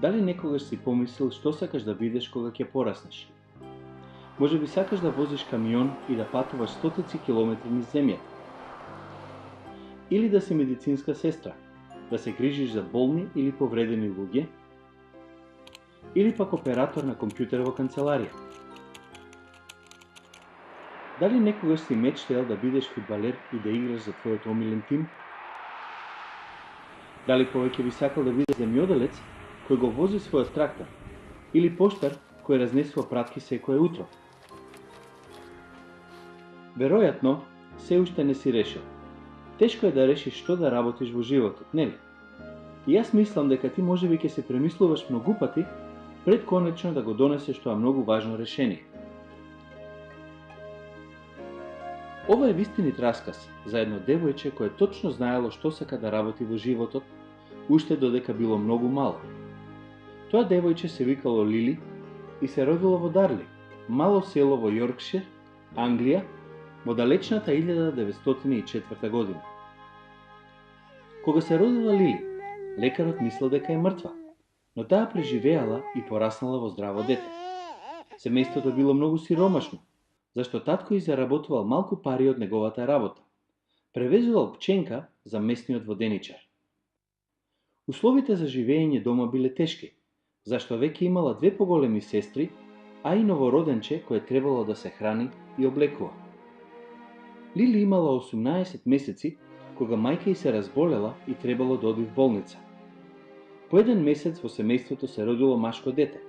Дали некогаш си помислил што сакаш да бидеш кога ќе пораснеш? Може би сакаш да возиш камион и да патуваш стотици километри низ земјата. Или да си медицинска сестра, да се грижиш за болни или повредени луѓе, или пак оператор на компјутер во канцеларија. Дали некогаш си мечтаел да бидеш фудбалер и да играш за твојот омилен тим? Дали повеќе би сакал да бидеш земјоделец кој го вози својот трактор, или поштар кој разнесува пратки секое утро? Веројатно, се уште не си решил. Тешко е да решиш што да работиш во животот, нели? И јас мислам дека ти можеби ќе се премислуваш многу пати пред конечно да го донесеш тоа многу важно решение. Ова е вистинит расказ за едно девојче кое точно знаело што сака да работи во животот, уште додека било многу мало. Тоа девојче се викало Лили и се родило во Дарли, мало село во Јоркшир, Англија, во далечната 1904 година. Кога се родила Лили, лекарот мислел дека е мртва, но таа преживеала и пораснала во здраво дете. Семејството било многу сиромашно, зашто татко и заработувал малку пари од неговата работа. Превезувал пченка за местниот воденичар. Условите за живење дома биле тешки, зашто веќе имала две поголеми сестри, а и новороденче кое требало да се храни и облекува. Лили имала 18 месеци кога мајка ѝ се разболела и требало да оди в болница. По еден месец во семејството се родило машко дете,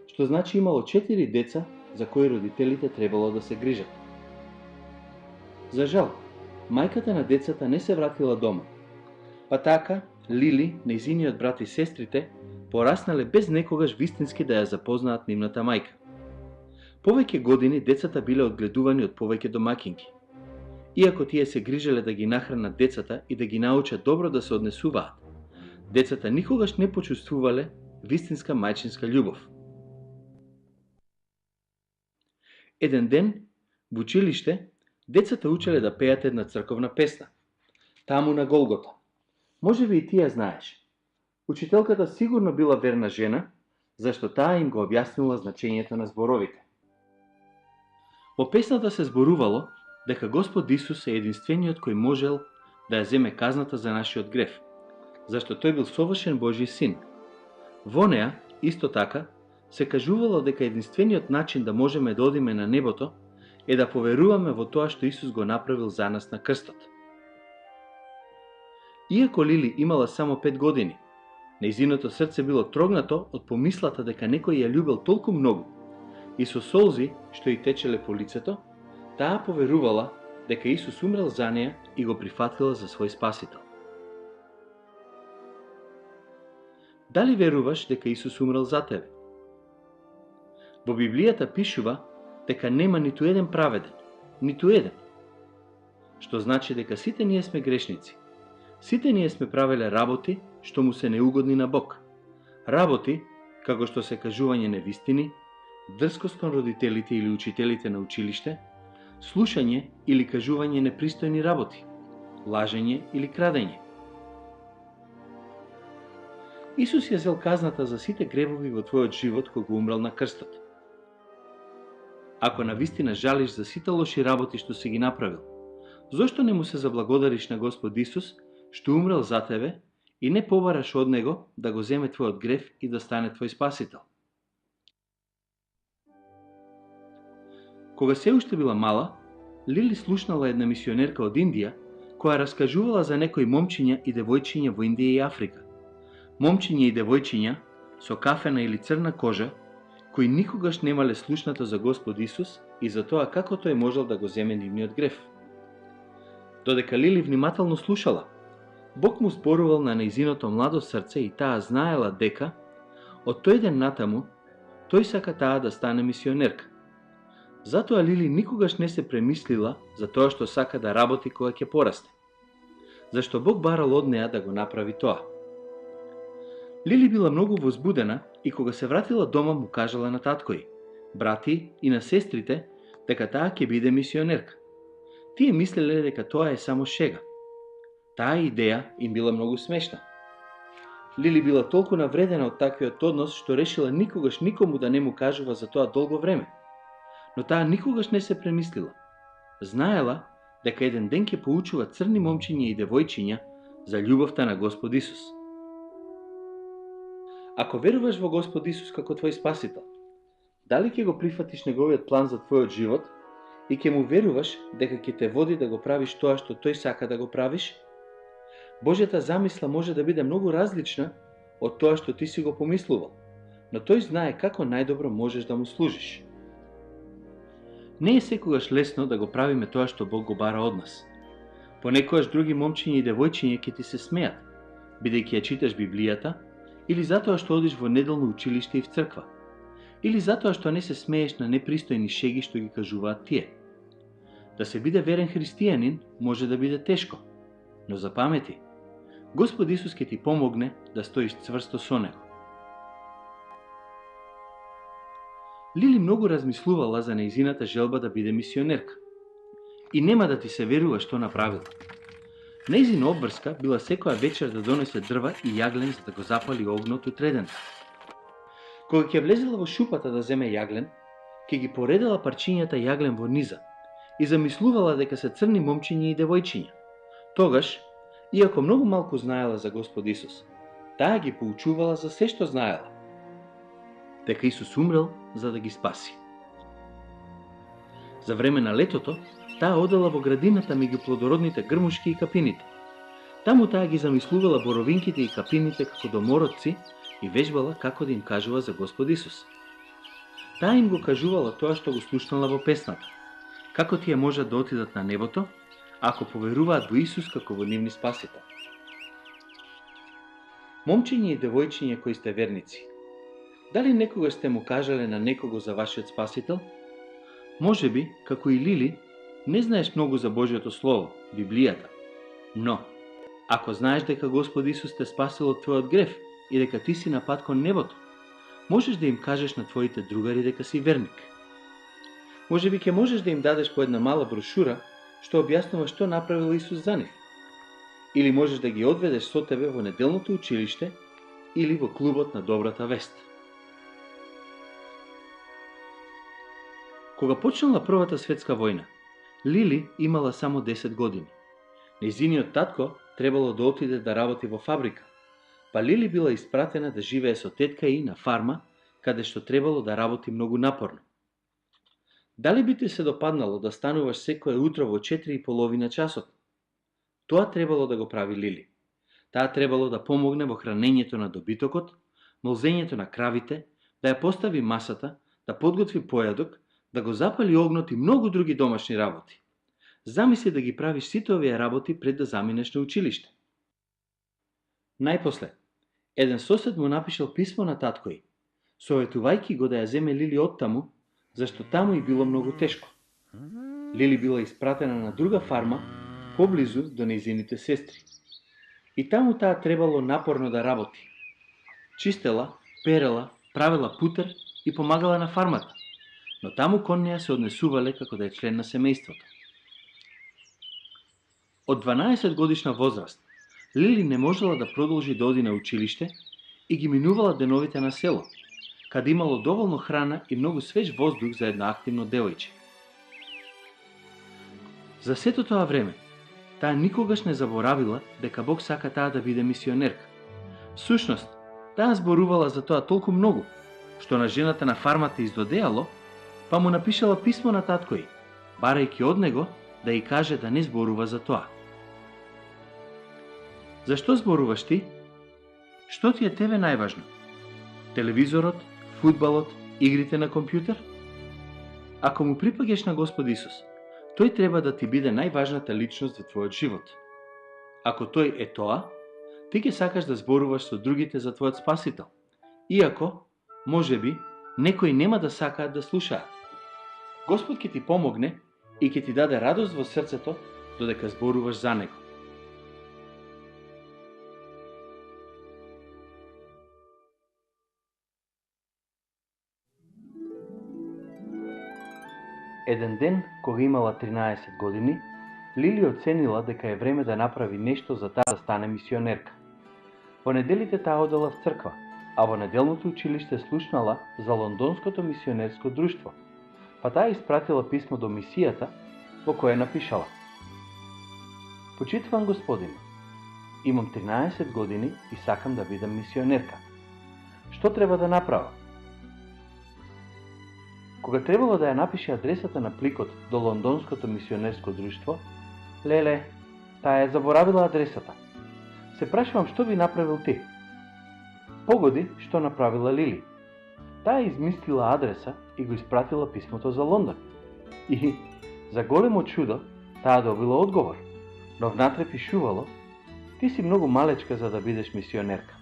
што значи имало 4 деца за кои родителите требало да се грижат. За жал, мајката на децата не се вратила дома, па така Лили, нејзиниот брат и сестрите пораснале без некогаш вистински да ја запознаат нивната мајка. Повеќе години децата биле одгледувани од повеќе домакинки. Иако тие се грижеле да ги нахранат децата и да ги научат добро да се однесуваат, децата никогаш не почувствувале вистинска мајчинска љубов. Еден ден, во училиште, децата учеле да пеат една црковна песна. Таму на Голгота. Може би и ти ја знаеш. Учителката сигурно била верна жена, зашто таа им го објаснила значењето на зборовите. Во песната се зборувало дека Господ Исус е единствениот кој можел да ја земе казната за нашиот грев, зашто тој бил совршен Божји син. Во неа, исто така, се кажувало дека единствениот начин да можеме да одиме на небото е да поверуваме во тоа што Исус го направил за нас на крстот. Иако Лили имала само 5 години, нејзиното срце било трогнато од помислата дека некој ја љубел толку многу и со солзи што ѝ течеле по лицето, таа поверувала дека Исус умрел за неја и го прифатила за свој спасител. Дали веруваш дека Исус умрел за тебе? Во Библијата пишува дека нема ниту еден праведен, ниту еден. Што значи дека сите ние сме грешници. Сите ние сме правеле работи што му се неугодни на Бог. Работи, како што се кажување невистини, дрскост кон родителите или учителите на училиште, слушање или кажување непристојни работи, лажење или крадење. Исус ја зел казната за сите гревови во твојот живот кога умрел на крстот. Ако навистина жалиш за сите лоши работи што си ги направил, зошто не му се заблагодариш на Господ Исус што умрел за тебе и не побараш од Него да го земе твојот грев и да стане твој спасител? Кога се уште била мала, Лили слушнала една мисионерка од Индија која раскажувала за некои момчиња и девојчиња во Индија и Африка. Момчиња и девојчиња со кафена или црна кожа кои никогаш немале слушнато за Господ Исус и за тоа како тој можел да го земе нивниот грев. Додека Лили внимателно слушала, Бог му зборувал на нејзиното младо срце и таа знаела дека од тој ден натаму тој сака таа да стане мисионерка. Затоа Лили никогаш не се премислила за тоа што сака да работи кога ќе порасне, зашто Бог барал од неа да го направи тоа. Лили била многу возбудена и кога се вратила дома му кажала на татко ѝ, брати и на сестрите дека таа ќе биде мисионерка. Тие мислеле дека тоа е само шега. Таа идеја им била многу смешна. Лили била толку навредена од таквиот однос, што решила никогаш никому да не му кажува за тоа долго време. Но таа никогаш не се премислила. Знаела дека еден ден ќе поучува црни момчиња и девојчиња за љубовта на Господ Исус. Ако веруваш во Господ Исус како твој спасител, дали ќе го прифатиш неговиот план за твојот живот и ќе му веруваш дека ќе те води да го правиш тоа што тој сака да го правиш? Божјата замисла може да биде многу различна од тоа што ти си го помислувал, но тој знае како најдобро можеш да му служиш. Не е секогаш лесно да го правиме тоа што Бог го бара од нас. Понекогаш други момчиња и девојчиња ќе ти се смеат, бидејќи ја читаш Библијата, или затоа што одиш во неделно училиште и в црква, или затоа што не се смееш на непристојни шеги што ги кажуваат тие. Да се биде верен христијанин може да биде тешко, но запамети, Господ Исус ќе ти помогне да стоиш цврсто со Него. Лили многу размислувала за нејзината желба да биде мисионерка. И нема да ти се верува што направила. Нејзина обврска била секоја вечер да донесе дрва и јаглен за да го запали огнот утредента. Кога ќе влезела во шупата да земе јаглен, ќе ги поредела парчињата јаглен во низа и замислувала дека се црни момчиња и девојчиња. Тогаш, иако многу малку знаела за Господ Исус, таа ги поучувала за се што знаела. Дека Исус умрел за да ги спаси. За време на летото, таа одела во градината меѓу плодородните грмушки и капините. Таму таа ги замислувала боровинките и капините како домородци и вежбала како да им кажува за Господ Исус. Таа им го кажувала тоа што го слушнала во песната, како тие можат да отидат на небото, ако поверуваат во Исус како во нивни спасител. Момчиња и девојчиња кои сте верници, дали некогаш сте му кажале на некого за вашиот спасител? Може би, како и Лили, не знаеш многу за Божјото Слово, Библијата, но ако знаеш дека Господ Исус те спасил од твојот грев и дека ти си на пат кон небото, можеш да им кажеш на твоите другари дека си верник. Може би ќе можеш да им дадеш по една мала брошура што објаснува што направил Исус за нив. Или можеш да ги одведеш со тебе во неделното училиште или во клубот на добрата вест. Кога почнала Првата светска војна, Лили имала само 10 години. Нејзиниот татко требало да отиде да работи во фабрика, па Лили била испратена да живее со тетка и на фарма, каде што требало да работи многу напорно. Дали би ти се допаднало да стануваш секое утро во 4:30 часот? Тоа требало да го прави Лили. Таа требало да помогне во хранењето на добитокот, молзењето на кравите, да ја постави масата, да подготви појадок, да го запали огнот и многу други домашни работи. Замисли да ги правиш сите овие работи пред да заминеш на училиште. Најпосле, еден сосед му напишал писмо на таткој, советувајќи го да ја земе Лили оттаму, зашто таму и било многу тешко. Лили била испратена на друга фарма, поблизу до нејзините сестри. И таму таа требало напорно да работи. Чистела, перела, правела путер и помагала на фармата, но таму кон неја се однесувале како да е член на семејството. Од 12 годишна возраст, Лили не можела да продолжи да оди на училиште и ги минувала деновите на село, каде имало доволно храна и многу свеж воздух за едно активно девојче. За сето тоа време, таа никогаш не заборавила дека Бог сака таа да биде мисионерка. Всушност, таа зборувала за тоа толку многу, што на жената на фармата издодеало, па му напишала писмо на таткој, барајќи од него да ја каже да не зборува за тоа. Зашто зборуваш ти? Што ти е тебе најважно? Телевизорот, фудбалот, игрите на компјутер? Ако му припаѓаш на Господ Исус, тој треба да ти биде најважната личност во твојот живот. Ако тој е тоа, ти ќе сакаш да зборуваш со другите за твојот спасител, иако, може би, некои нема да сакаат да слушаат. Господ ќе ти помогне и ќе ти даде радост во срцето додека зборуваш за него. Еден ден, кога имала 13 години, Лили оценила дека е време да направи нешто за таа да стане мисионерка. Во неделите таа одела в црква, а во неделното училиште слушнала за Лондонското мисионерско друштво, па таа испратила писмо до мисијата во кое напишала: Почитуван Господине, имам 13 години и сакам да бидам мисионерка. Што треба да направам? Кога требало да ја напише адресата на пликот до Лондонското мисионерско друштво, леле, таа ја заборавила адресата. Се прашувам што би направил ти? Погоди што направила Лили. Таа измислила адреса и го испратила писмото за Лондон. И, за големо чудо, таа добила одговор, но внатре пишувало: ти си многу малечка за да бидеш мисионерка.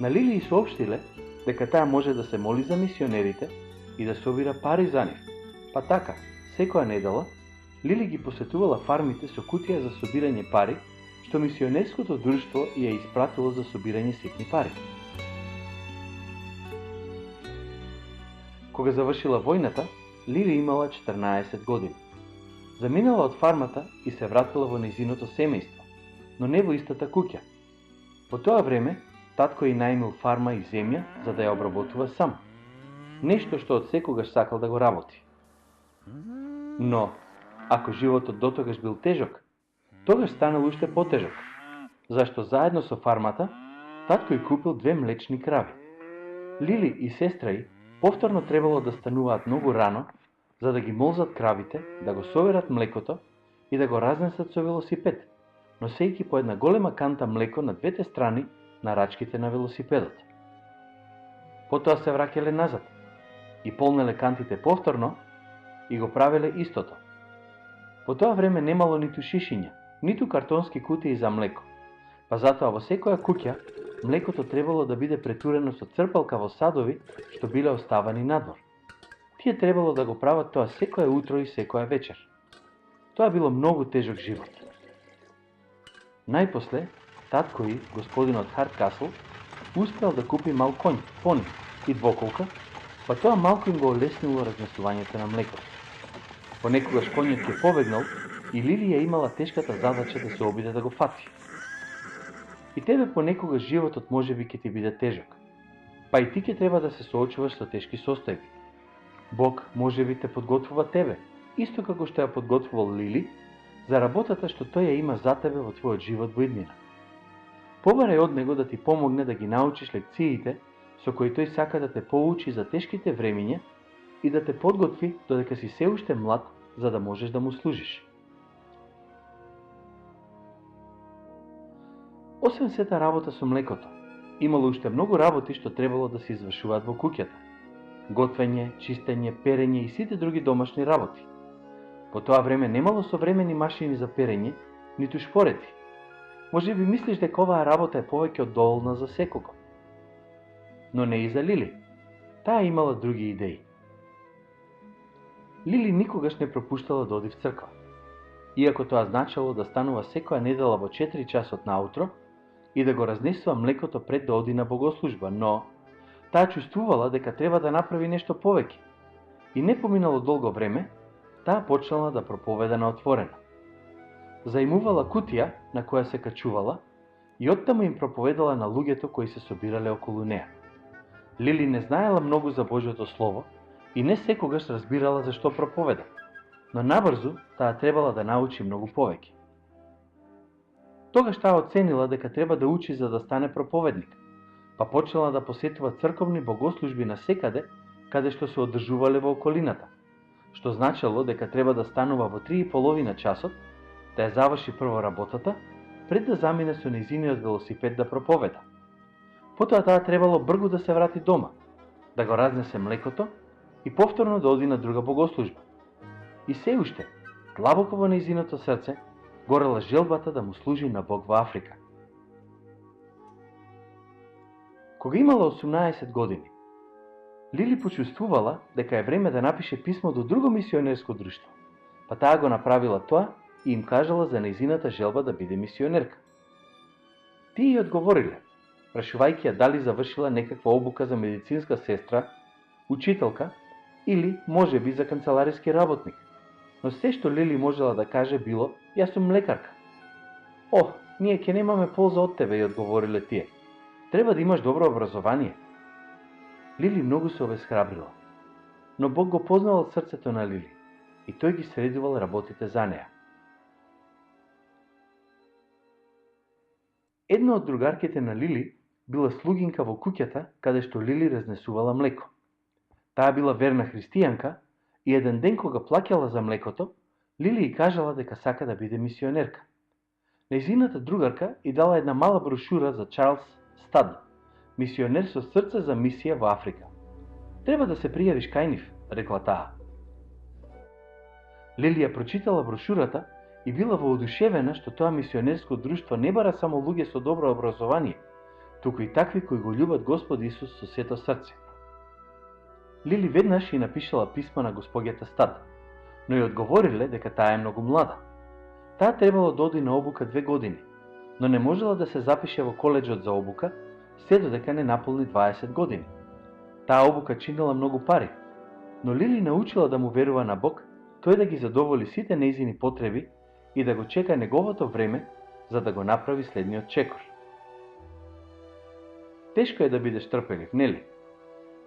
На Лили и соопштиле дека таа може да се моли за мисионерите и да собира пари за нив. Па така, секоја недела, Лили ги посетувала фармите со кутија за собирање пари, што мисионерското друштво ја испратило за собирање ситни пари. Кога завршила војната, Лили имала 14 години. Заминала од фармата и се вратила во нејзиното семејство, но не во истата куќа. По тоа време, татко и најмил фарма и земја за да ја обработува сам. Нешто што од секогаш сакал да го работи. Но, ако животот дотогаш бил тежок, тогаш станал уште потежок, зашто заедно со фармата, татко и купил 2 млечни крави. Лили и сестра ѝ повторно требало да стануваат многу рано, за да ги молзат кравите, да го соберат млекото и да го разнесат со велосипед, носејќи по една голема канта млеко на двете страни на рачките на велосипедот. Потоа се враќале назад и полнеле кантите повторно и го правеле истото. По тоа време немало ниту шишиња, ниту картонски кутии за млеко, па затоа во секоја куќа млекото требало да биде претурено со црпалка во садови што биле оставани надвор. Тие требало да го прават тоа секое утро и секоја вечер. Тоа било многу тежок живот. Најпосле, татко и, господинот Хардкасл, успеал да купи мал конј, пони и двоколка, па тоа малку им го олеснило разнесувањето на млекото. Понекогаш конјот ќе побегнал и Лили ја имала тешката задача да се обиде да го фати. И тебе понекогаш животот можеби ќе ти биде тежок, па и ти ќе треба да се соочуваш со тешки состојби. Бог можеби те подготвува тебе, исто како што ја подготвувал Лили, за работата што тој ја има за тебе во твојот живот во иднина. Побарај од него да ти помогне да ги научиш лекциите со кои тој сака да те поучи за тешките времиња и да те подготви додека си се уште млад, за да можеш да му служиш. Освен сета работа со млекото, имало уште многу работи што требало да се извршуваат во куќата. Готвење, чистење, перење и сите други домашни работи. По тоа време немало современи машини за перење, ниту шпорети. Може би мислиш дека оваа работа е повеќе од доволна за секого. Но не и за Лили. Таа имала други идеи. Лили никогаш не пропуштала да оди в црква. Иако тоа значало да станува секоја недела во 4 часот наутро и да го разнесува млекото пред да оди на богослужба, но таа чувствувала дека треба да направи нешто повеќе. И не поминало долго време, таа почнала да проповеда на отворено. Заимувала кутија на која се качувала и оттаму им проповедала на луѓето кои се собирале околу неа. Лили не знаела многу за Божјото Слово и не секогаш разбирала зашто проповеда, но набрзо таа требала да научи многу повеќе. Тогаш таа оценила дека треба да учи за да стане проповедник, па почнала да посетува црковни богослужби насекаде каде што се одржувале во околината, што значело дека треба да станува во 3:30 часот, да ја заврши прво работата, пред да замине со нејзиниот велосипед да проповеда. Потоа таа требало бргу да се врати дома, да го разнесе млекото и повторно да оди на друга богослужба. И се уште, длабоко во нејзиното срце, горела желбата да му служи на Бог во Африка. Кога имала 18 години, Лили почувствувала дека е време да напише писмо до друго мисионерско друштво, па таа го направила тоа и им кажала за нејзината желба да биде мисионерка. Тие ја одговориле, прашувајќи ја дали завршила некаква обука за медицинска сестра, учителка или можеби за канцелариски работник. Но се што Лили можела да каже било: јас сум лекарка. О, ние ќе немаме полза од тебе, ја одговориле тие. Треба да имаш добро образование. Лили многу се обесхрабрила, но Бог го познавал срцето на Лили и тој ги средувал работите за неа. Една од другарките на Лили била слугинка во куќата каде што Лили разнесувала млеко. Таа била верна христијанка и еден ден кога плаќала за млекото, Лили и кажала дека сака да биде мисионерка. Нејзината другарка и дала една мала брошура за Чарлс Стад, мисионер со срце за мисија во Африка. Треба да се пријавиш кај нив, рекла таа. Лили ја прочитала брошурата и била воодушевена што тоа мисионерско друштво не бара само луѓе со добро образование, туку и такви кои го љубат Господ Исус со сето срце. Лили веднаш и напишала писмо на госпоѓата Стад, но ја одговориле дека таа е многу млада. Таа требало да оди на обука 2 години, но не можела да се запише во коледжот за обука се додека не наполни 20 години. Таа обука чинела многу пари, но Лили научила да му верува на Бог, тој да ги задоволи сите нејзини потреби и да го чека неговото време за да го направи следниот чекор. Тешко е да бидеш трпелив, нели?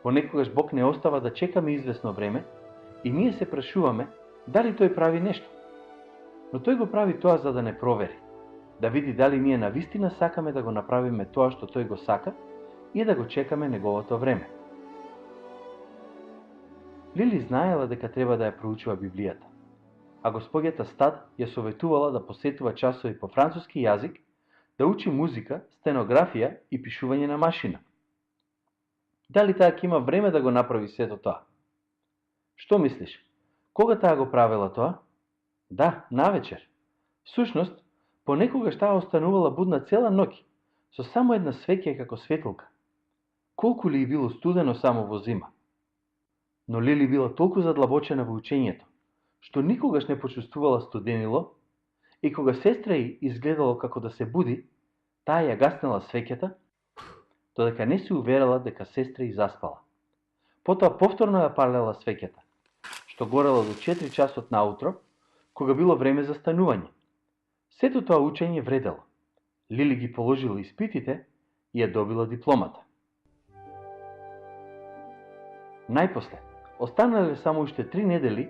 Понекогаш Бог не остава да чекаме извесно време и ние се прашуваме дали тој прави нешто. Но тој го прави тоа за да не провери, да види дали ние навистина сакаме да го направиме тоа што тој го сака и да го чекаме неговото време. Лили знаела дека треба да ја проучува Библијата, а госпоѓата Стад ја советувала да посетува часови по француски јазик, да учи музика, стенографија и пишување на машина. Дали таа ќе има време да го направи сето тоа? Што мислиш? Кога таа го правила тоа? Да, навечер. Всушност, понекогаш таа останувала будна цела ноќ, со само една свеќа како светилка. Колку ли и било студено само во зима. Но Лили била толку задлабочена во учењето, што никогаш не почувствувала студенило и кога сестра ѝ изгледало како да се буди, таа ја гаснела свеќата, додека не се уверила дека сестра ѝ заспала. Потоа повторно ја палела свеќата, што горела до 4 часот наутро, кога било време за станување. Сето тоа учење вредело. Лили ги положила испитите и ја добила дипломата. Најпосле, останале само уште 3 недели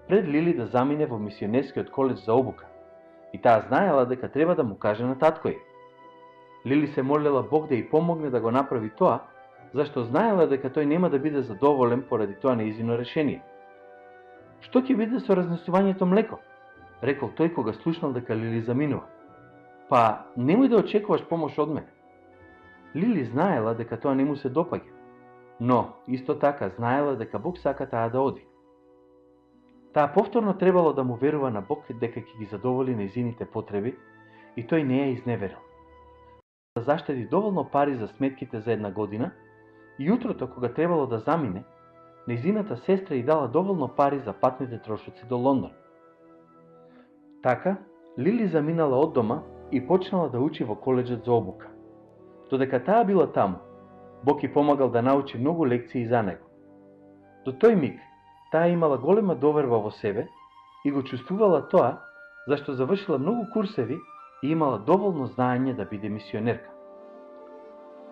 пред Лили да замине во мисионерскиот коледж за обука, и таа знаела дека треба да му каже на татко ѝ. Лили се молела Бог да ѝ помогне да го направи тоа, зашто знаела дека тој нема да биде задоволен поради тоа нејзино решение. Што ќе биде со разнесувањето млеко? Рекол тој кога слушнал дека Лили заминува. Па, немој да очекуваш помош од мене. Лили знаела дека тоа не му се допаѓа, но исто така знаела дека Бог сака таа да оди. Таа повторно требало да му верува на Бог дека ќе ги задоволи нејзините потреби и тој не ја изневерил. Да заштеди доволно пари за сметките за една година и утрото кога требало да замине, нејзината сестра ѝ дала доволно пари за патните трошоци до Лондон. Така, Лили заминала од дома и почнала да учи во коледжот за обука. Додека таа била таму, Бог ѝ помагал да научи многу лекции за него. До тој миг, таа имала голема доверба во себе и го чувствувала тоа, зашто завршила многу курсеви и имала доволно знаење да биде мисионерка.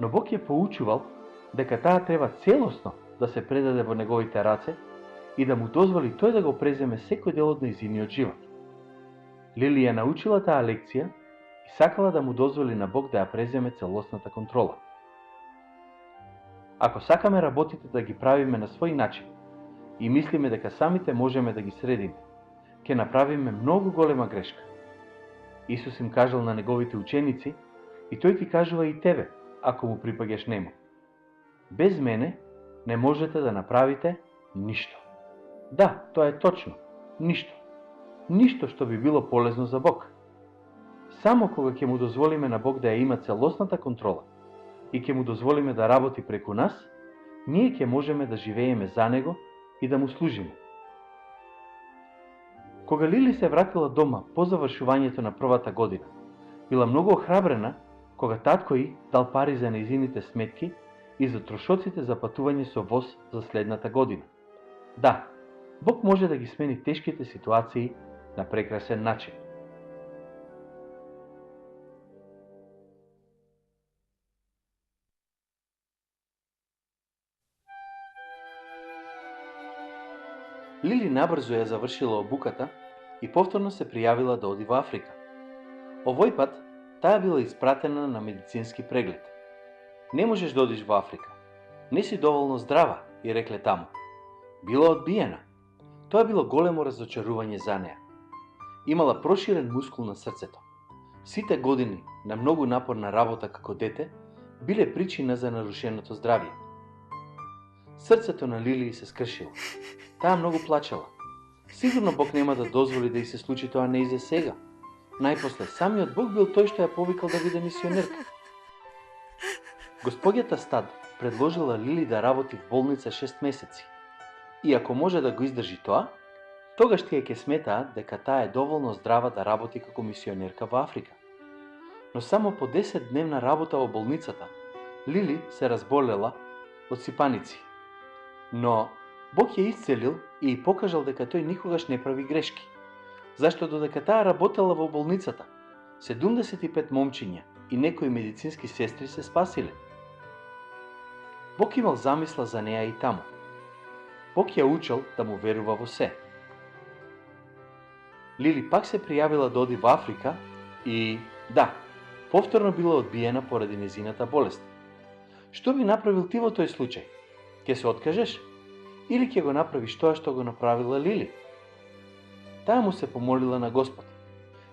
Но Бог ја поучувал дека таа треба целосно да се предаде во неговите раце и да му дозволи тој да го преземе секој дел од нејзиниот живот. Лили ја научила таа лекција и сакала да му дозволи на Бог да ја преземе целосната контрола. Ако сакаме работите да ги правиме на свој начин и мислиме дека самите можеме да ги средиме, ќе направиме многу голема грешка. Исус им кажал на неговите ученици и тој ти кажува и тебе, ако му припаѓаш нему. Без мене не можете да направите ништо. Да, тоа е точно, ништо. Ништо што би било полезно за Бог. Само кога ќе му дозволиме на Бог да ја има целосната контрола и ќе му дозволиме да работи преку нас, ние ќе можеме да живееме за него и да му служиме. Кога Лили се вратила дома по завршувањето на првата година, била многу охрабрена кога татко ѝ дал пари за нејзините сметки и за трошоците за патување со воз за следната година. Да, Бог може да ги смени тешките ситуации на прекрасен начин. Лили набрзо ја завршила обуката и повторно се пријавила да оди во Африка. Овој пат, таа била испратена на медицински преглед. Не можеш да одиш во Африка. Не си доволно здрава, и рекле таму. Била одбиена. Тоа било големо разочарување за неа. Имала проширен мускул на срцето. Сите години на многу напорна работа како дете биле причина за нарушеното здравје. Срцето на Лили се скршило. Таа многу плачела. Сигурно Бог нема да дозволи да й се случи тоа не и за сега. Најпосле самиот Бог бил тој што ја повикал да биде мисионерка. Господјата Стад предложила Лили да работи в болница 6 месеци. И ако може да го издржи тоа, тогаш тие ќе сметаат дека таа е доволно здрава да работи како мисионерка во Африка. Но само по 10-дневна работа во болницата, Лили се разболела од сипаници. Но Бог ја исцелил и ја покажал дека тој никогаш не прави грешки. Зашто додека таа работела во болницата, 75 момчиња и некои медицински сестри се спасиле. Бог имал замисла за неа и таму. Бог ја учел да му верува во се. Лили пак се пријавила да оди во Африка и, да, повторно била одбиена поради незината болест. Што би направил ти во тој случај? Ќе се откажеш? Или ќе го направиш тоа што го направила Лили? Таа му се помолила на Господ.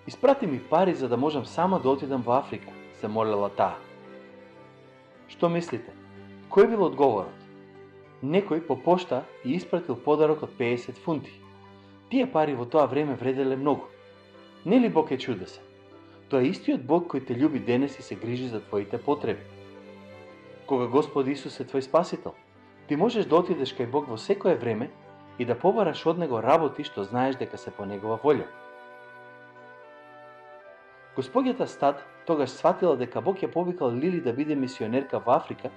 Испрати ми пари за да можам сама да отидам во Африка, се молела таа. Што мислите? Кој бил одговорот? Некој по пошта ја испратил подарок од 50 фунти. Тие пари во тоа време вределе многу. Нели Бог е чудесен? Тоа е истиот Бог кој те љуби денес и се грижи за твоите потреби. Кога Господ Исус е твој спасител, ти можеш да отидеш кај Бог во секое време и да побараш од Него работи што знаеш дека се по Негова волја. Господјата Стад тогаш сватила дека Бог ја повикал Лили да биде мисионерка во Африка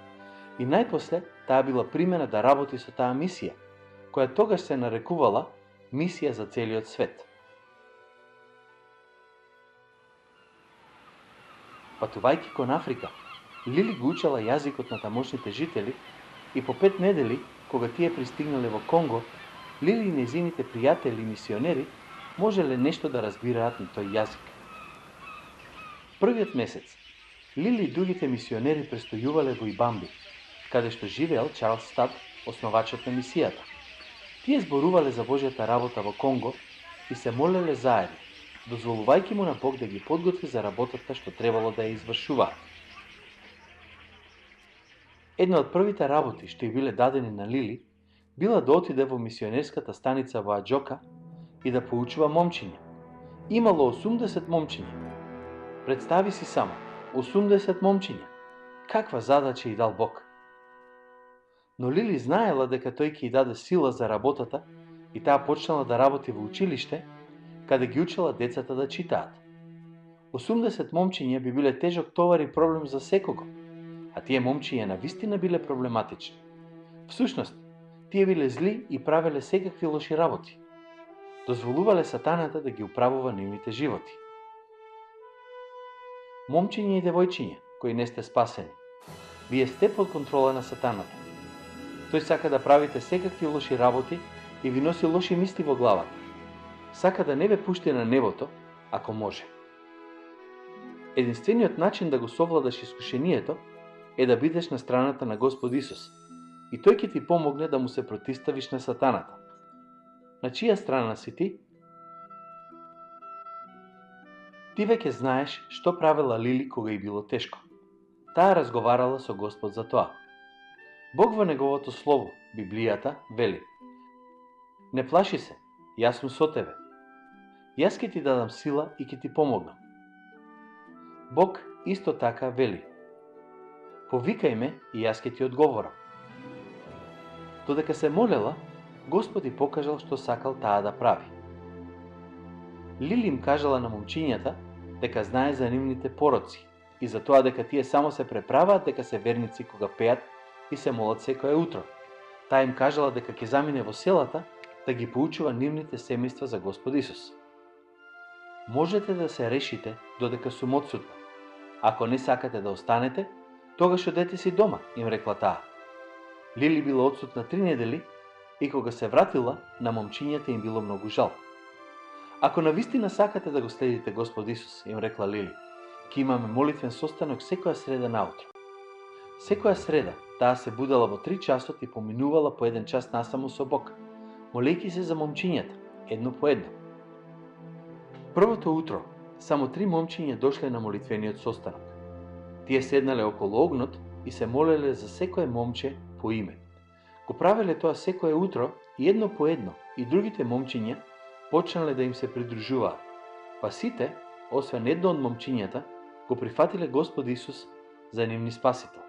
и најпосле таа била примена да работи со таа мисија, која тогаш се нарекувала мисија за целиот свет. Патувајќи кон Африка, Лили го учела јазикот на тамошните жители и по 5 недели, кога тие пристигнале во Конго, Лили и незините пријатели и мисионери можеле нешто да разбираат на тој јазик. Првиот месец, Лили и другите мисионери престојувале во Ибамби, каде што живеел Чарлс Стад, основачот на мисијата. Тие зборувале за Божјата работа во Конго и се молеле заедно, дозволувајќи му на Бог да ги подготви за работата што требало да ја извршуваат. Една од првите работи што ја биле дадени на Лили била да отиде во мисионерската станица во Аџока и да поучува момчиња. Имало 80 момчиња. Представи си само, 80 момчиња. Каква задача и дал Бог? Но Лили знаела дека тој ќе ја даде сила за работата и таа почнала да работи во училиште, каде ги учела децата да читаат. 80 момчиња би биле тежок товар и проблем за секого, а тие момчиња навистина биле проблематични. Всушност, тие биле зли и правеле секакви лоши работи. Дозволувале сатаната да ги управува нивните животи. Момчиња и девојчиња кои не сте спасени, вие сте под контрола на сатаната. Тој сака да правите секакви лоши работи и ви носи лоши мисли во главата. Сака да не ве пушти на небото, ако може. Единствениот начин да го совладаш искушението е да бидеш на страната на Господ Исус и тој ќе ти помогне да му се протиставиш на сатаната. На чија страна си ти? Ти веќе знаеш што правела Лили кога и било тешко. Таа разговарала со Господ за тоа. Бог во Неговото Слово, Библијата, вели: Не плаши се, јас сум со тебе. Јас ќе ти дадам сила и ќе ти помогнам. Бог исто така вели: Повикај ме и јас ќе ти одговорам. Додека се молела, Господ и покажал што сакал таа да прави. Лили им кажала на момчињата дека знае за нивните пороци и за тоа дека тие само се преправаат дека се верници кога пеат и се молат секое утро. Таа им кажала дека ќе замине во селата да ги поучува нивните семејства за Господ Исус. Можете да се решите додека сум одсутна. Ако не сакате да останете, тогаш одете си дома, им рекла таа. Лили била одсутна 3 недели И кога се вратила, на момчињата им било многу жал. Ако навистина сакате да го следите Господ Исус, им рекла Лили, ќе имаме молитвен состанок секоја среда наутро. Секоја среда, таа се будела во 3 часот и поминувала по 1 час насамо со Бог, молејќи се за момчињата, едно по едно. Првото утро, само 3 момчиња дошле на молитвениот состанок. Тие седнале околу огнот и се молеле за секое момче по име. Го правеле тоа секое утро и едно по едно, и другите момчиња почнале да им се придружуваат. Па сите, освен едно од момчињата, го прифатиле Господ Исус за нивни спасител.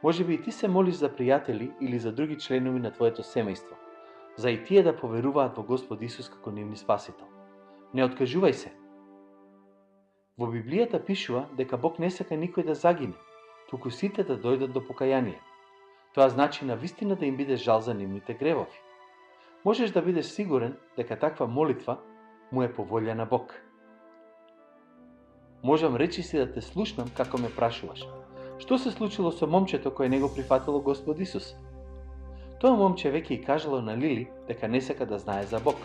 Може би и ти се молиш за пријатели или за други членови на твоето семејство, за и тие да поверуваат во Господ Исус како нивни спасител. Не откажувај се. Во Библијата пишува дека Бог не сака никој да загине, туку сите да дојдат до покаяние. Тоа значи на вистина да им биде жал за нивните гревови. Можеш да бидеш сигурен дека таква молитва му е по волја на Бог. Можам речиси да те слушнам како ме прашуваш. Што се случило со момчето кое не го прифатило Господ Исус? Тоа момче веќе и кажало на Лили дека не сака да знае за Бог.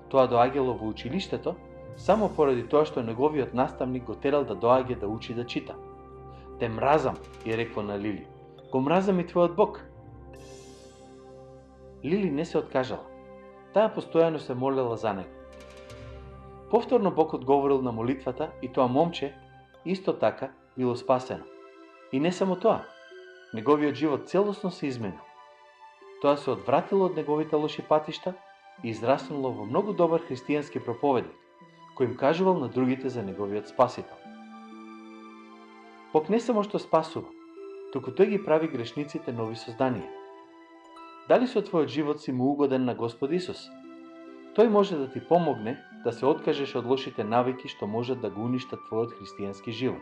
Тоа доаѓало во училиштето само поради тоа што неговиот наставник го терал да доаѓа да учи да чита. Те мразам, ја рекло на Лили. Го мразам и твојот Бог. Лили не се откажала. Таа постојано се молела за него. Повторно Бог одговорил на молитвата и тоа момче исто така било спасено. И не само тоа, неговиот живот целосно се изменил. Тоа се одвратило од неговите лоши патишта и израснуло во многу добар христијански проповедник, кој им кажувал на другите за неговиот спасител. Бог не само што спасува, туку тој ги прави грешниците нови созданија. Дали со твојот живот си му угоден на Господ Исус? Тој може да ти помогне да се откажеш од лошите навики што можат да го уништат твојот христијански живот.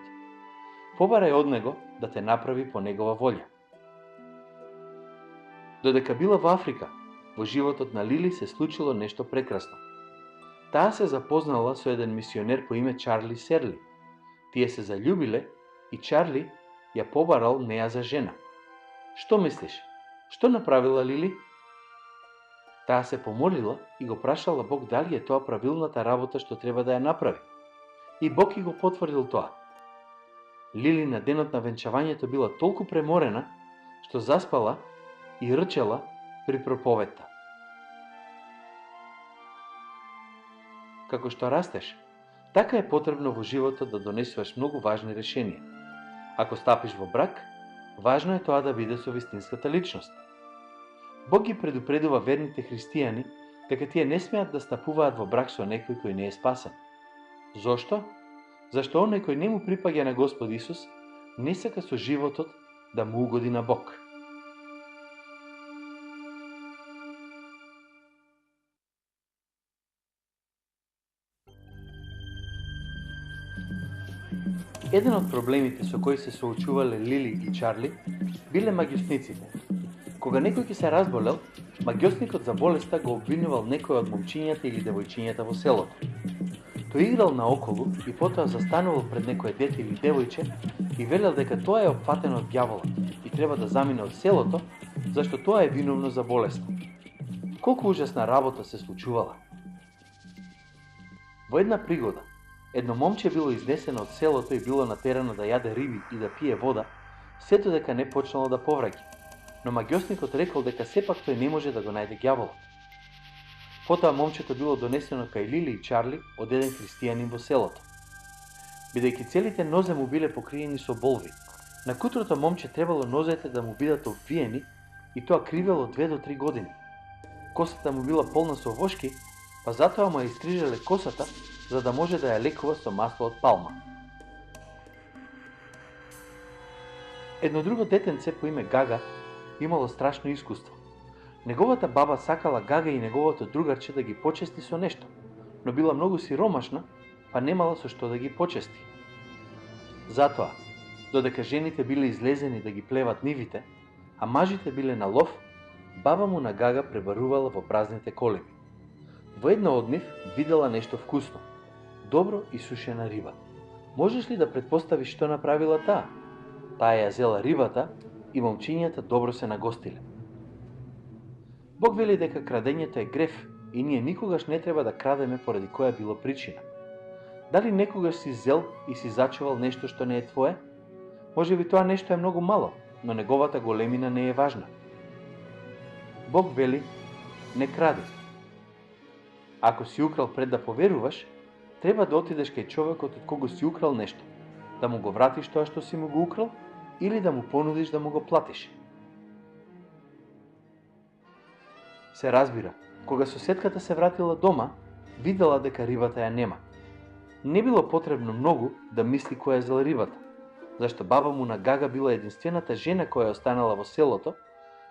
Побарај од него да те направи по негова волја. Додека била во Африка, во животот на Лили се случило нешто прекрасно. Таа се запознала со еден мисионер по име Чарли Серли. Тие се заљубиле и Чарли ја побарал неа за жена. Што мислиш? Што направила Лили? Таа се помолила и го прашала Бог дали е тоа правилната работа што треба да ја направи. И Бог и го потврдил тоа. Лили на денот на венчавањето била толку преморена, што заспала и рчела при проповедта. Како што растеш, така е потребно во животот да донесуваш многу важни решенија. Ако стапиш во брак, важно е тоа да биде со вистинската личност. Бог ги предупредува верните христијани дека тие не смеат да стапуваат во брак со некој кој не е спасен. Зошто? Зашто оној кој не му припаѓа на Господ Исус, не сака со животот да му угоди на Бог. Еден од проблемите со кои се соочувале Лили и Чарли биле маѓиосниците. Кога некој ќе се разболел, маѓиосникот за болеста го обвинувал некој од момчињата или девојчињата во селото. Тој играл наоколу и потоа застанувал пред некое дете или девојче и велел дека тоа е опфатено од ѓаволот и треба да замине од селото, зашто тоа е виновно за болеста. Колку ужасна работа се случувала. Во една пригода, едно момче било изнесено од селото и било натерано да јаде риби и да пие вода, сето дека не почнало да повраќа. Но маѓиосникот рекол дека сепак тој не може да го најде ѓаволот. Потоа момчето било донесено кај Лили и Чарли од еден христијанин во селото. Бидејќи целите нозе му биле покриени со болви, на кутрото момче требало нозете да му бидат обвиени и тоа кривело 2 до 3 години. Косата му била полна со вошки, па затоа му ја истрижале косата за да може да ја лекува со масло од палма. Едно друго детенце по име Гага имало страшно искуство. Неговата баба сакала Гага и неговото другарче да ги почести со нешто, но била многу сиромашна, па немала со што да ги почести. Затоа, додека жените биле излезени да ги плеват нивите, а мажите биле на лов, баба му на Гага пребарувала во празните колеби. Во една од нив видела нешто вкусно, добро и сушена риба. Можеш ли да претпоставиш што направила таа? Таа ја зела рибата и момчињата добро се нагостиле. Бог вели дека крадењето е греф и ние никогаш не треба да крадеме поради која било причина. Дали некогаш си зел и си зачувал нешто што не е твое? Може би тоа нешто е многу мало, но неговата големина не е важна. Бог вели, не кради. Ако си украл пред да поверуваш, треба да отидеш кај човекот од кого си украл нешто, да му го вратиш тоа што си му го украл или да му понудиш да му го платиш. Се разбира, кога соседката се вратила дома, видела дека рибата ја нема. Не било потребно многу да мисли која е зел рибата, зашто баба му на Гага била единствената жена која останала во селото,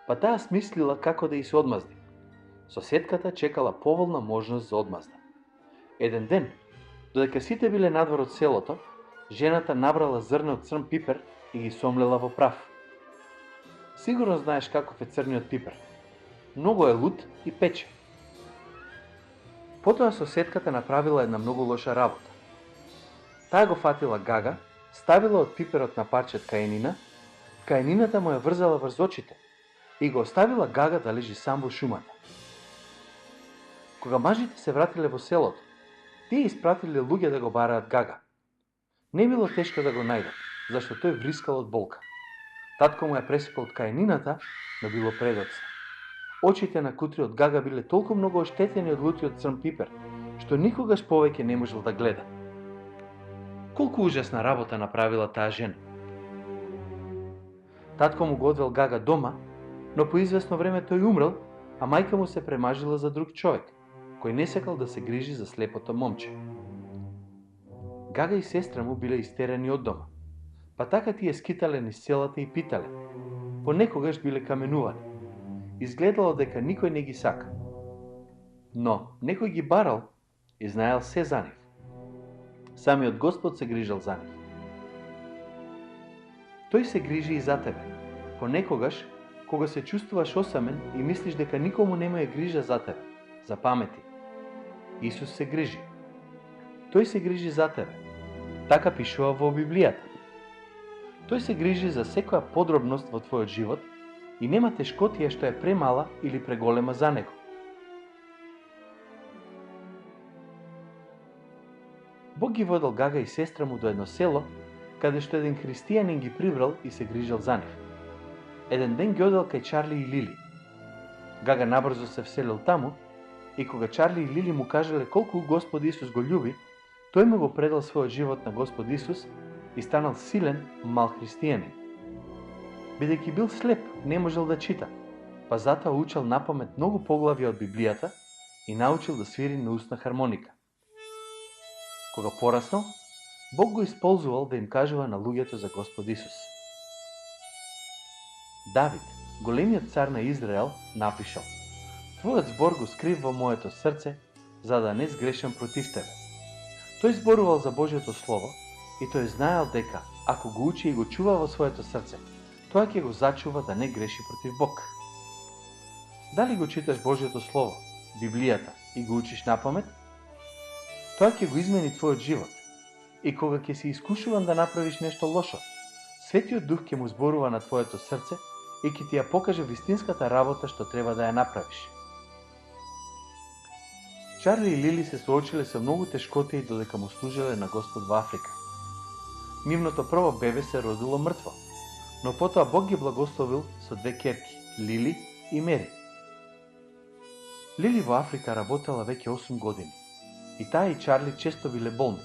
па таа смислила како да ја се одмазди. Соседката чекала поволна можност за одмазда. Еден ден, додека сите биле надвор од селото, жената набрала зрна од црн пипер и ги сомлела во прав. Сигурно знаеш каков е црниот пипер. Многу е лут и пече. Потоа соседката направила една многу лоша работа. Таа го фатила Гага, ставила од пиперот на парче ткаенина, ткаенината му ја врзала врз очите и го оставила Гага да лежи сам во шумата. Кога мажите се вратиле во селото, тие испратиле луѓе да го бараат Гага. Не било тешко да го најдат, зашто тој врискал од болка. Татко му ја пресекол ткаенината, но било предоцна. Очите на кутриот Гага биле толку многу оштетени од лутиот црн пипер, што никогаш повеќе не можел да гледа. Колку ужасна работа направила таа жена. Татко му го одвел Гага дома, но по известно време тој умрел, а мајка му се премажила за друг човек, кој не сакал да се грижи за слепото момче. Гага и сестра му биле истерани од дома, па така тие скитале низ селата и питале. Понекогаш биле каменувани. Изгледало дека никој не ги сака. Но некој ги барал и знаел се за нив. Самиот Господ се грижал за нив. Тој се грижи и за тебе. Понекогаш, кога се чувствуваш осамен и мислиш дека никому нема е грижа за тебе, запамети. Исус се грижи. Тој се грижи за тебе. Така пишува во Библијата. Тој се грижи за секоја подробност во твојот живот и нема тешкотија што е премала или преголема за него. Бог ги водел Гага и сестра му до едно село, каде што еден христијанин ги прибрал и се грижал за нив. Еден ден ги одел кај Чарли и Лили. Гага набрзо се вселил таму и кога Чарли и Лили му кажале колку Господ Исус го љуби, тој му го предал својот живот на Господ Исус и станал силен мал христијанин. Бидејќи бил слеп, не можел да чита, па затоа учел напамет многу поглави од Библијата и научил да свири на устна хармоника. Кога пораснал, Бог го исползувал да им кажува на луѓето за Господ Исус. Давид, големиот цар на Израел, напишал: Твојот збор го скрив во моето срце, за да не сгрешам против тебе. Тој зборувал за Божјото Слово и тој знаел дека, ако го учи и го чува во своето срце, тоа ќе го зачува да не греши против Бог. Дали го читаш Божјото Слово, Библијата, и го учиш напамет? Тоа ќе го измени твојот живот. И кога ќе си искушуван да направиш нешто лошо, Светиот Дух ќе му зборува на твоето срце и ќе ти ја покаже вистинската работа што треба да ја направиш. Чарли и Лили се соочиле со многу тешкотии додека му служеле на Господ во Африка. Нивното прво бебе се родило мртво, но потоа Бог ги благословил со две ќерки, Лили и Мери. Лили во Африка работела веќе 8 години и таа и Чарли често биле болни.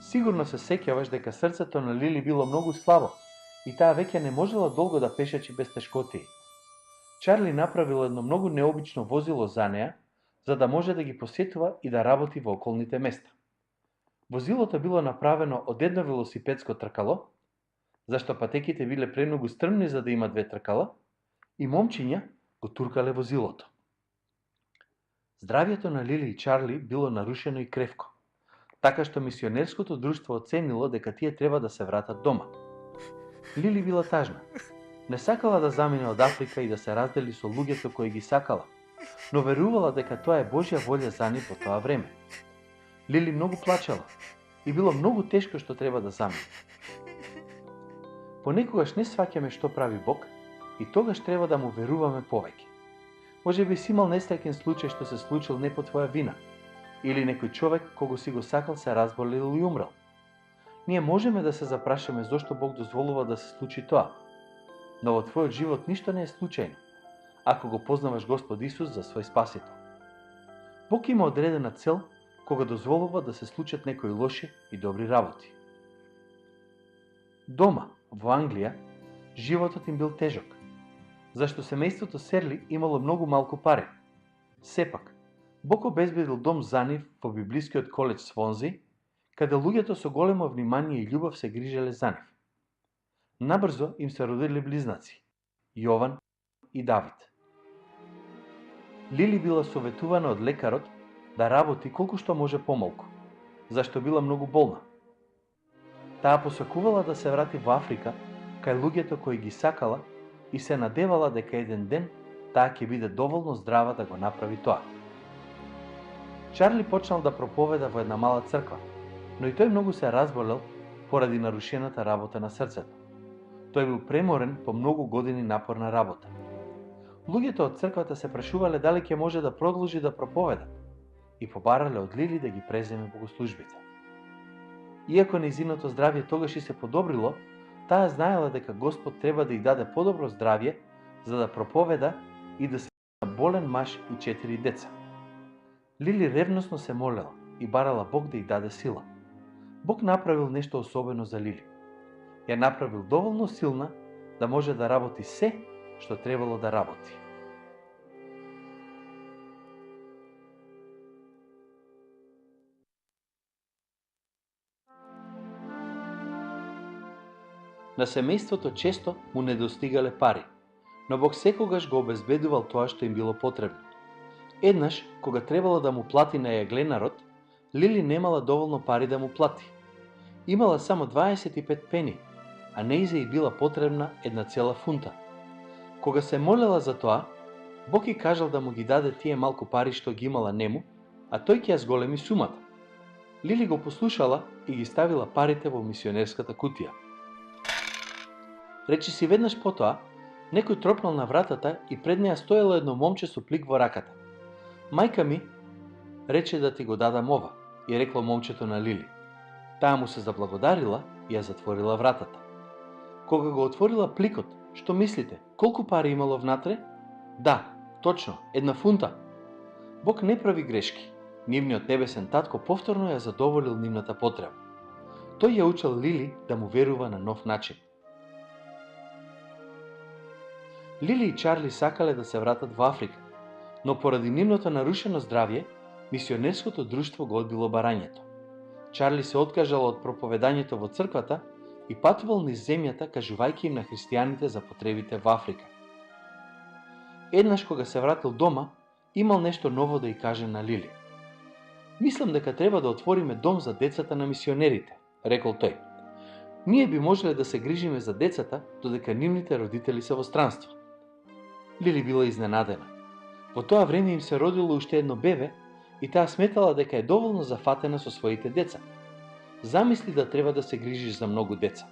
Сигурно се сеќаваш дека срцето на Лили било многу слабо и таа веќе не можела долго да пешачи без тешкотии. Чарли направил едно многу необично возило за неа, за да може да ги посетува и да работи во околните места. Возилото било направено од едно велосипедско тркало, зашто патеките биле премногу стрмни за да има две тркала, и момчиња го туркале возилото. Здравието на Лили и Чарли било нарушено и кревко, така што мисионерското друштво оценило дека тие треба да се вратат дома. Лили била тажна. Не сакала да замине од Африка и да се раздели со луѓето кои ги сакала, но верувала дека тоа е Божја волја за нив во тоа време. Лили многу плачала и било многу тешко што треба да замине. Понекогаш не сваќаме што прави Бог и тогаш треба да му веруваме повеќе. Може би си имал несреќен случај што се случил не по твоја вина, или некој човек кого си го сакал се разболел и умрел. Ние можеме да се запрашаме зошто Бог дозволува да се случи тоа. Но во твојот живот ништо не е случајно, ако го познаваш Господ Исус за свој спасител. Бог има одредена цел кога дозволува да се случат некои лоши и добри работи. Дома, во Англија, животот им бил тежок, зашто семејството Серли имало многу малку пари. Сепак, Бог обезбедил дом за нив во библискиот коледж Свонзи, каде луѓето со големо внимание и љубов се грижеле за нив. Набрзо им се родиле близнаци, Јован и Давид. Лили била советувана од лекарот да работи колку што може помалку, зашто била многу болна. Таа посакувала да се врати во Африка, кај луѓето кои ги сакала и се надевала дека еден ден таа ќе биде доволно здрава да го направи тоа. Чарли почнал да проповеда во една мала црква, но и тој многу се разболел поради нарушената работа на срцето. Тој бил преморен по многу години напорна работа. Луѓето од црквата се прашувале дали ќе може да продолжи да проповеда и побарале од Лили да ги преземе богослужбите. Иако нејзиното здравје тогаш и се подобрило, таа знаела дека Господ треба да ѝ даде подобро здравје за да проповеда и да се болен маж и 4 деца. Лили ревносно се молела и барала Бог да ѝ даде сила. Бог направил нешто особено за Лили. Ја направил доволно силна да може да работи се што требало да работи. На семејството често му недостигале пари, но Бог секогаш го обезбедувал тоа што им било потребно. Еднаш, кога требало да му плати на јагленарот, Лили немала доволно пари да му плати. Имала само 25 пени, а нејзе и била потребна една цела фунта. Кога се молела за тоа, Бог и кажал да му ги даде тие малку пари што ги имала нему, а тој ќе ја зголеми сумата. Лили го послушала и ги ставила парите во мисионерската кутија. Речи си веднаш потоа, некој тропнал на вратата и пред неја стоело едно момче со плик во раката. Мајка ми рече да ти го дадам ова, и рекло момчето на Лили. Таа му се заблагодарила и ја затворила вратата. Кога го отворила пликот, што мислите, колку пари имало внатре? Да, точно, една фунта. Бог не прави грешки. Нивниот небесен татко повторно ја задоволил нивната потреба. Тој ја учел Лили да му верува на нов начин. Лили и Чарли сакале да се вратат во Африка, но поради нивното нарушено здравје, мисионерското друштво го одбило барањето. Чарли се откажал од проповедањето во црквата и патувал низ земјата кажувајќи им на христијаните за потребите во Африка. Еднаш кога се вратил дома, имал нешто ново да ѝ каже на Лили. Мислам дека треба да отвориме дом за децата на мисионерите, рекол тој. Ние би можеле да се грижиме за децата додека нивните родители се во странство. Лили била изненадена. Во тоа време им се родило уште едно бебе и таа сметала дека е доволно зафатена со своите деца. Замисли да треба да се грижиш за многу деца.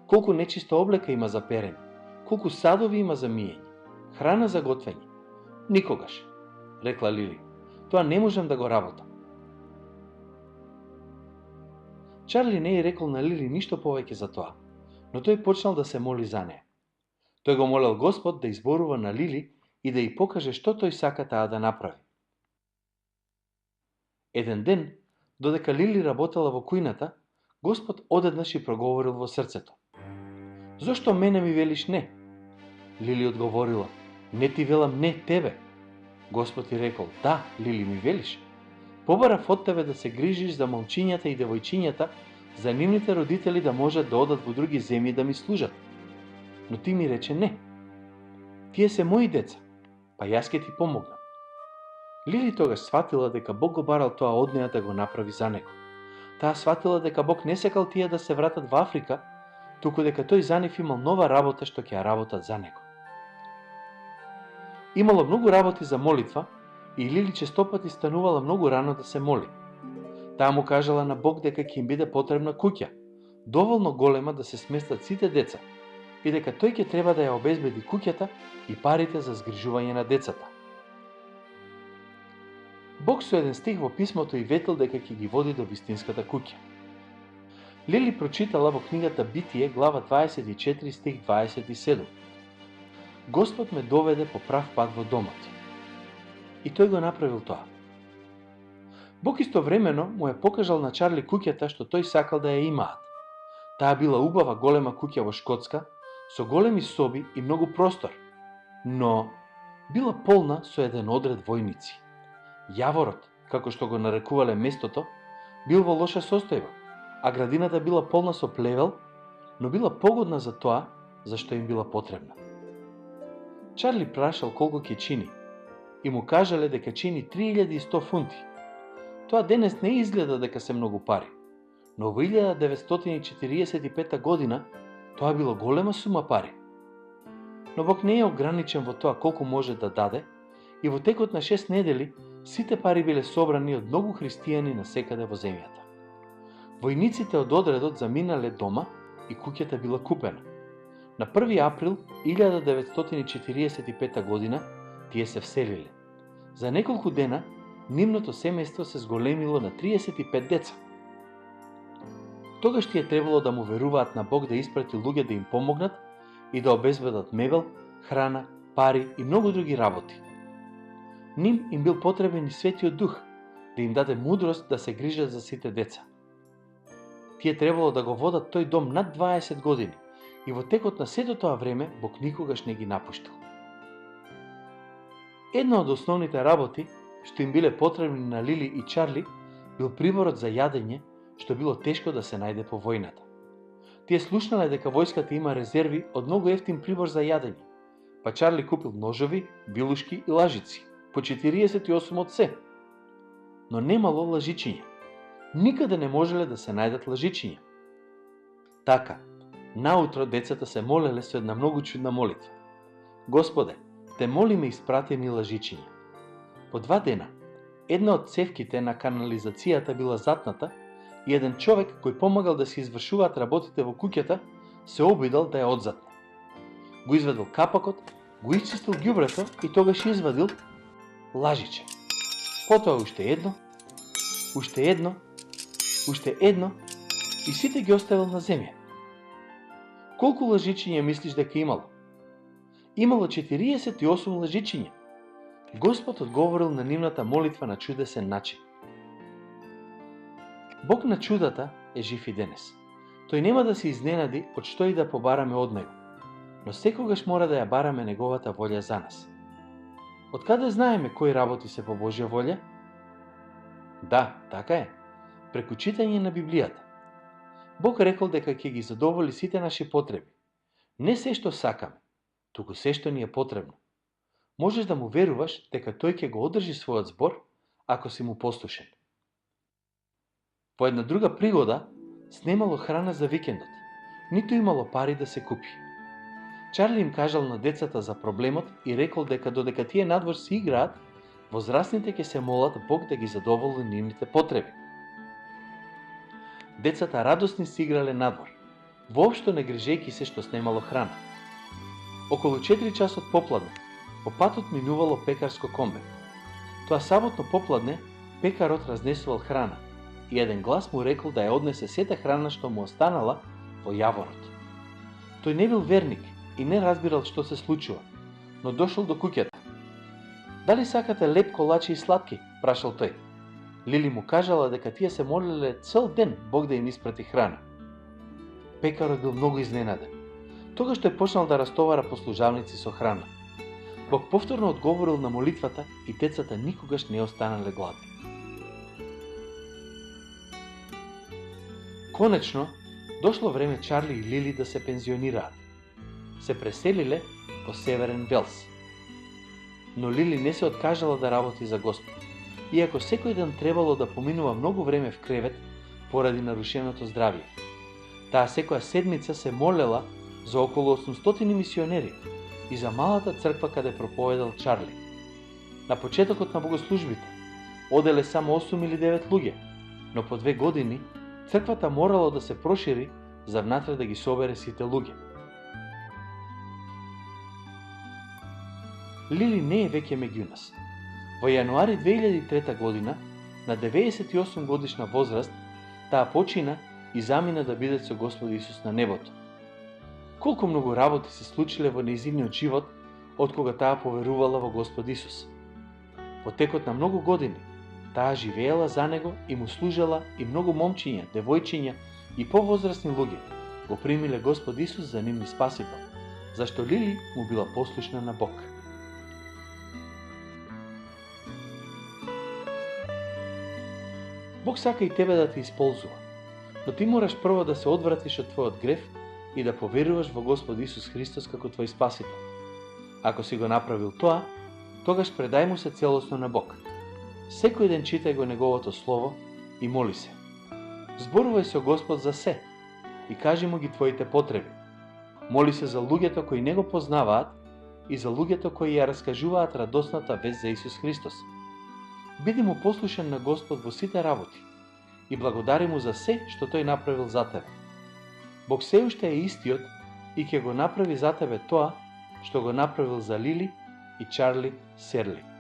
Колку нечиста облека има за перење, колку садови има за миење, храна за готвење. Никогаш, рекла Лили. Тоа не можам да го работам. Чарли не е рекол на Лили ништо повеќе за тоа, но тој почнал да се моли за неја. Тој го молел Господ да изборува на Лили и да ѝ покаже што тој сака таа да направи. Еден ден, додека Лили работела во кујната, Господ одеднаш и проговорил во срцето. Зошто мене ми велиш не? Лили одговорила, не ти велам не тебе. Господ ти рекол, да, Лили ми велиш. Побарав од тебе да се грижиш за момчињата и девојчињата, за нивните родители да можат да одат во други земји да ми служат. Но ти ми рече не. Тие се мои деца, па јас ќе ти помогнам. Лили тогаш сватила дека Бог го барал тоа од неја да го направи за него. Таа сватила дека Бог не сакал тие да се вратат во Африка, туку дека тој за нив имал нова работа што ќе ја работат за него. Имало многу работи за молитва и Лили честопати станувала многу рано да се моли. Таа му кажала на Бог дека ќе им биде потребна куќа, доволно голема да се сместат сите деца, и дека тој ќе треба да ја обезбеди куќата и парите за згрижување на децата. Бог со еден стих во писмото и ветил дека ќе ги води до вистинската куќа. Лили прочитала во книгата Битие, глава 24, стих 27. Господ ме доведе по прав пат во домот. И тој го направил тоа. Бог истовремено му ја покажал на Чарли куќата што тој сакал да ја имаат. Таа била убава голема куќа во Шкотска, со големи соби и многу простор, но била полна со еден одред војници. Јаворот, како што го нарекувале местото, бил во лоша состојба, а градината била полна со плевел, но била погодна за тоа за што им била потребна. Чарли прашал колку ќе чини и му кажале дека чини 3100 фунти. Тоа денес не изгледа дека се многу пари, но во 1945 година тоа било голема сума пари. Но Бог не е ограничен во тоа колку може да даде и во текот на 6 недели сите пари биле собрани од многу христијани насекаде во земјата. Војниците од одредот заминале дома и куќата била купена. На 1 април 1945 година тие се вселиле. За неколку дена нивното семејство се зголемило на 35 деца. Тогаш тие требало да му веруваат на Бог да испрати луѓе да им помогнат и да обезбедат мебел, храна, пари и многу други работи. Ним им бил потребен и Светиот Дух да им даде мудрост да се грижат за сите деца. Тие требало да го водат тој дом над 20 години и во текот на сето тоа време Бог никогаш не ги напуштил. Една од основните работи што им биле потребни на Лили и Чарли бил приборот за јадење, што било тешко да се најде по војната. Тие слушнале дека војската има резерви од многу ефтин прибор за јадење, па Чарли купил ножови, билушки и лажици, по 48 од се. Но немало лажичиња. Никаде не можеле да се најдат лажичиња. Така, наутро децата се молеле со една многу чудна молитва. Господе, те молиме испрати ни лажичиња. По 2 дена, една од цевките на канализацијата била затната и еден човек кој помагал да се извршуваат работите во куќата се обидал да ја одзатне. Го извадил капакот, го исчистил ѓубрето и тогаш извадил лажиче. Потоа уште едно и сите ги оставил на земја. Колку лажичиња мислиш дека имало? Имало 48 лажичиња. Господ одговорил на нивната молитва на чудесен начин. Бог на чудата е жив и денес. Тој нема да се изненади од што и да побараме од него, но секогаш мора да ја бараме неговата волја за нас. Од каде знаеме кои работи се по Божја волја? Да, така е. Преку читање на Библијата. Бог рекол дека ќе ги задоволи сите наши потреби. Не се што сакаме, туку се што ни е потребно. Можеш да му веруваш дека тој ќе го одржи својот збор ако си му послушен. По една друга пригода, снемало храна за викендот. Ниту имало пари да се купи. Чарли им кажал на децата за проблемот и рекол дека додека тие надвор си играат, возрастните ќе се молат Бог да ги задоволи нивните потреби. Децата радосни си играле надвор, воопшто не грижејќи се што снемало храна. Околу 4 часот попладне, по патот минувало пекарско комбе. Тоа саботно попладне, пекарот разнесувал храна и еден глас му рекол да ја однесе сета храна што му останала во јаворот. Тој не бил верник и не разбирал што се случува, но дошол до куќата. Дали сакате леп колачи и сладки? Прашал тој. Лили му кажала дека тие се молеле цел ден Бог да им испрати храна. Пекарот бил многу изненаден. Тогаш тој почнал да растовара послужавници со храна. Бог повторно одговорил на молитвата и децата никогаш не останале гладни. Конечно, дошло време Чарли и Лили да се пензионираат. Се преселиле во Северен Велс. Но Лили не се откажала да работи за Господ, иако секој ден требало да поминува многу време в кревет поради нарушеното здравје. Таа секоја седмица се молела за околу 800 мисионери и за малата црква каде проповедал Чарли. На почетокот на богослужбите оделе само 8 или 9 луѓе, но по 2 години црквата морало да се прошири за внатре да ги собере сите луѓе. Лили не е веќе меѓу нас. Во јануари 2003 година, на 98 годишна возраст, таа почина и замина да биде со Господ Исус на небото. Колку многу работи се случиле во нејзиниот живот од кога таа поверувала во Господ Исус. Во текот на многу години, таа живеела за него и му служела и многу момчиња, девојчиња и повозрасни луѓе го примиле Господ Исус за нивни спасител, зашто Лили му била послушна на Бог. Бог сака и тебе да те исползува, но ти мораш прво да се одвратиш од твојот грев и да поверуваш во Господ Исус Христос како твој спасител. Ако си го направил тоа, тогаш предај му се целосно на Бог. Секој ден читај го Неговото Слово и моли се. Зборувај со Господ за се и кажи му ги твоите потреби. Моли се за луѓето кои не го познаваат и за луѓето кои ја раскажуваат радосната вест за Исус Христос. Биди му послушен на Господ во сите работи и благодари му за се што тој направил за тебе. Бог се уште е истиот и ќе го направи за тебе тоа што го направил за Лили и Чарли Серли.